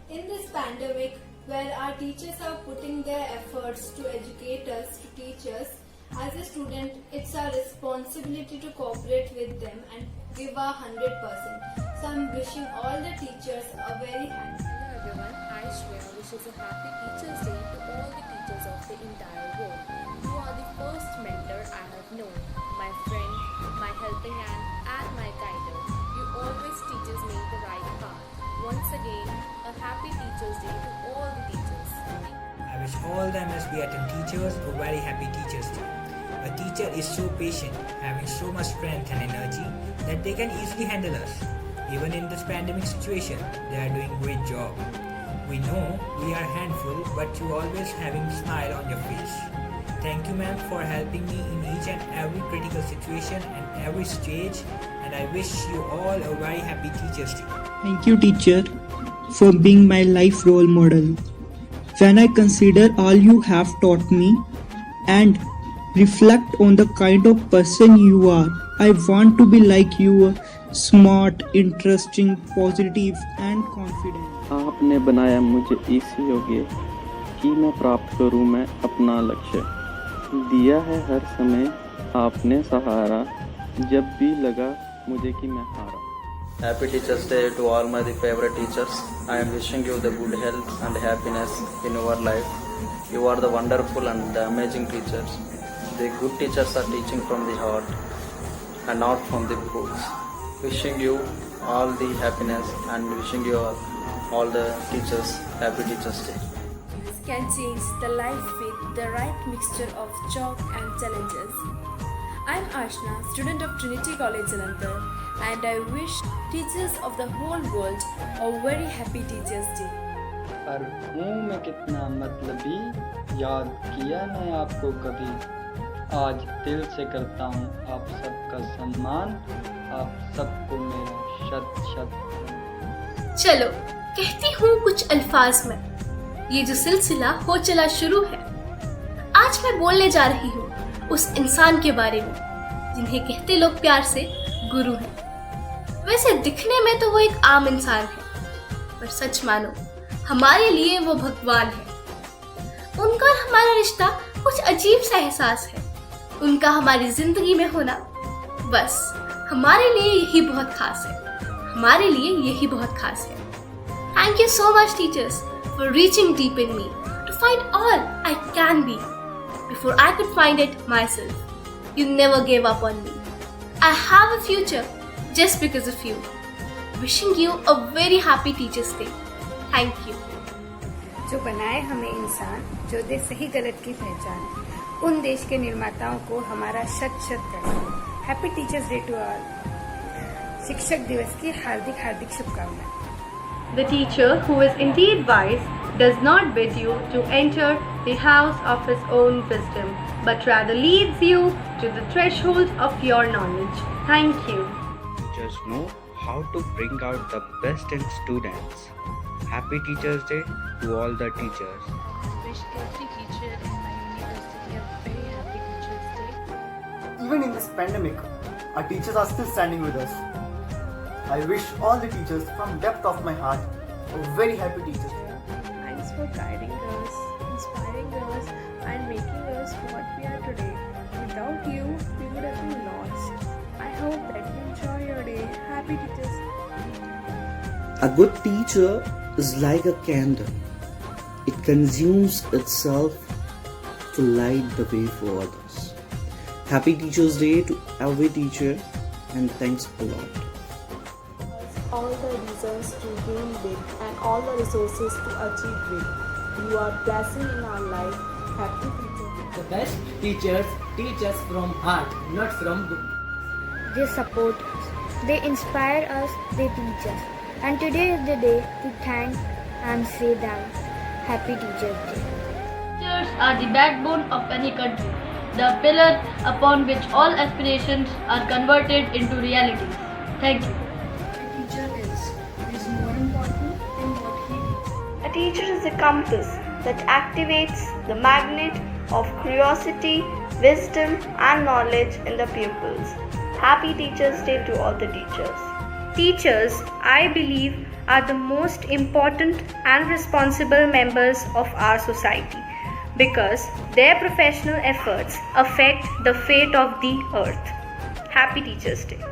In this pandemic, where our teachers are putting their efforts to educate us, to teach us, as a student, it's our responsibility to cooperate with them and give our 100%. So I'm wishing all the teachers a very happy. Hello everyone, I Shreya wishes a happy Teachers Day to all the teachers of the entire world. You are the first mentor I have known, my friend, my helping hand and my guider. You always teaches me the right path. Once again, a happy Teachers Day to all the teachers. I wish all the MSBATN teachers a very happy Teachers Day. A teacher is so patient, having so much strength and energy that they can easily handle us. Even in this pandemic situation, they are doing a great job. We know we are a handful, but you always having a smile on your face. Thank you, ma'am, for helping me in each and every critical situation and every stage. And I wish you all a very happy Teachers Day. Thank you, teacher, for being my life role model. When I consider all you have taught me and reflect on the kind of person you are, I want to be like you, smart, interesting, positive, and confident. आपने बनाया मुझे इस योग्य कि मैं प्राप्त करूं मैं अपना लक्ष्य। दिया है हर समय आपने सहारा, जब भी लगा मुझे कि मैं हारा। Happy Teachers Day to all my favorite teachers. I am wishing you the good health and happiness in your life. You are the wonderful and the amazing teachers. The good teachers are teaching from the heart and not from the books. Wishing you all the happiness and wishing you all the teachers Happy Teachers Day. Can change the life with the right mixture of chalk and challenges. I'm Ashna, student of Trinity College Jalandhar, and I wish teachers of the whole world a very happy Teachers Day. पर हूँ मैं कितना मतलबी, याद किया मैं आपको कभी। आज दिल से करता हूँ आप सबका सम्मान, आप सबको मेरा शत शत। चलो कहती हूँ कुछ अल्फाज में, ये जो सिलसिला हो चला शुरू है। आज मैं बोलने जा रही हूँ उस इंसान के बारे में जिन्हें कहते लोग प्यार से गुरु हैं। वैसे दिखने में तो वो एक आम इंसान है, पर सच मानो हमारे लिए वो भगवान है। उनका और हमारा रिश्ता कुछ अजीब सा एहसास है। उनका हमारी जिंदगी में होना बस हमारे लिए यही बहुत खास है। हमारे लिए यही बहुत खास है। Thank you so much teachers for reaching deep in me to find all I can be before I could find it myself. You never gave up on me. I have a future just because of you. Wishing you a very happy Teachers Day. Thank you. जो बनाए हमें इंसान, जो दे सही गलत की पहचान, उन देश के निर्माताओं को हमारा शत शत प्रणाम। Happy teachers' day to all. शिक्षक दिवस की हार्दिक हार्दिक शुभकामनाएं। The teacher who is indeed wise does not bid you to enter the house of his own wisdom, but rather leads you to the threshold of your knowledge. Thank you. Teachers know how to bring out the best in students. Happy Teachers Day to all the teachers. I wish every teacher in my university a very happy Teachers Day. Even in this pandemic, our teachers are still standing with us. I wish all the teachers from depth of my heart a very happy Teachers Day. Thanks for guiding us, inspiring us, and making us what we are today. Without you, we would have been lost. I hope that you enjoy your day. Happy Teachers Day. A good teacher is like a candle. It consumes itself to light the way for others. Happy Teachers Day to every teacher, and thanks a lot. All the reasons to dream big and all the resources to achieve big. You are blessing in our life. Happy Teachers. The best teachers teach us from heart, not from book. They support us, they inspire us, they teach us. And today is the day to thank and say them Happy Teachers Day. Teachers are the backbone of any country, the pillar upon which all aspirations are converted into realities. Thank you. Is more important than what he is. A teacher is a compass that activates the magnet of curiosity, wisdom, and knowledge in the pupils. Happy Teachers Day to all the teachers. Teachers, I believe, are the most important and responsible members of our society because their professional efforts affect the fate of the earth. Happy Teachers' Day.